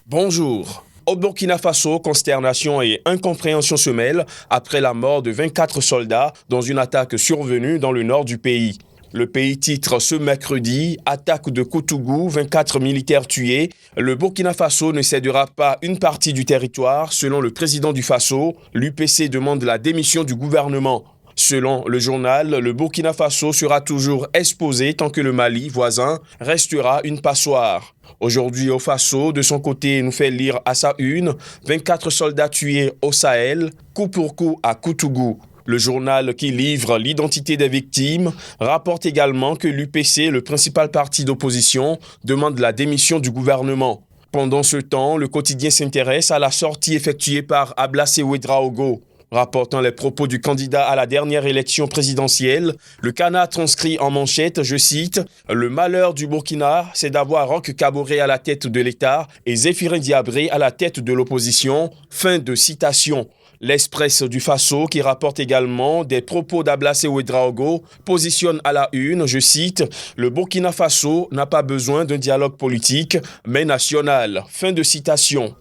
Bonjour. Au Burkina Faso, consternation et incompréhension se mêlent après la mort de 24 soldats dans une attaque survenue dans le nord du pays. Le pays titre ce mercredi « Attaque de Koutougou, 24 militaires tués ». Le Burkina Faso ne cédera pas une partie du territoire. Selon le président du Faso, l'UPC demande la démission du gouvernement. Selon le journal, le Burkina Faso sera toujours exposé tant que le Mali, voisin, restera une passoire. Aujourd'hui au Faso, de son côté, nous fait lire à sa une, 24 soldats tués au Sahel, coup pour coup à Koutougou. Le journal qui livre l'identité des victimes rapporte également que l'UPC, le principal parti d'opposition, demande la démission du gouvernement. Pendant ce temps, le quotidien s'intéresse à la sortie effectuée par Ablassé Ouédraogo. Rapportant les propos du candidat à la dernière élection présidentielle, le Canard transcrit en manchette, je cite, « Le malheur du Burkina, c'est d'avoir Roch Kaboré à la tête de l'État et Zéphirin Diabré à la tête de l'opposition. » Fin de citation. L'Express du Faso, qui rapporte également des propos d'Ablassé Ouédraogo, positionne à la une, je cite, « Le Burkina Faso n'a pas besoin d'un dialogue politique, mais national. » Fin de citation.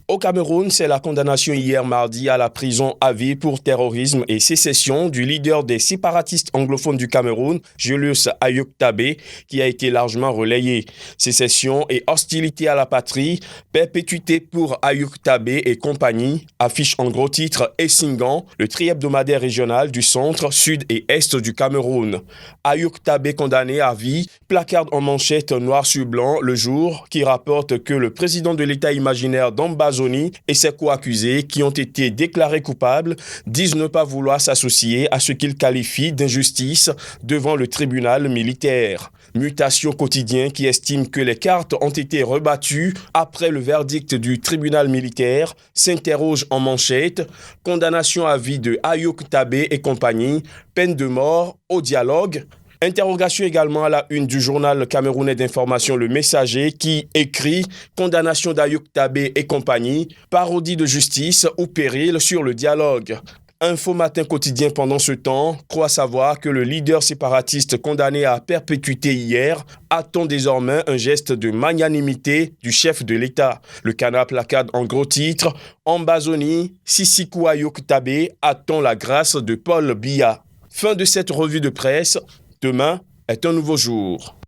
Au Cameroun, c'est la condamnation hier mardi à la prison à vie pour terrorisme et sécession du leader des séparatistes anglophones du Cameroun, Julius Ayuk-Tabé, qui a été largement relayée. Sécession et hostilité à la patrie, perpétuité pour Ayuk-Tabé et compagnie, affiche en gros titre Essingan, le tri-hebdomadaire régional du centre, sud et est du Cameroun. Ayuk-Tabé condamné à vie, placarde en manchette noir sur blanc le jour, qui rapporte que le président de l'État imaginaire d'Ambazoni et ses co-accusés qui ont été déclarés coupables disent ne pas vouloir s'associer à ce qu'ils qualifient d'injustice devant le tribunal militaire. Mutation quotidien qui estime que les cartes ont été rebattues après le verdict du tribunal militaire s'interroge en manchette, condamnation à vie de Ayuk-Tabé et compagnie, peine de mort au dialogue. Interrogation également à la une du journal camerounais d'information Le Messager qui écrit « Condamnation d'Ayuk-Tabé et compagnie, parodie de justice ou péril sur le dialogue ». Info Matin Quotidien pendant ce temps croit savoir que le leader séparatiste condamné à perpétuité hier attend désormais un geste de magnanimité du chef de l'État. Le Canard placade en gros titre « Ambazoni, Sisikou Ayuk-Tabé attend la grâce de Paul Biya ». Fin de cette revue de presse. Demain est un nouveau jour.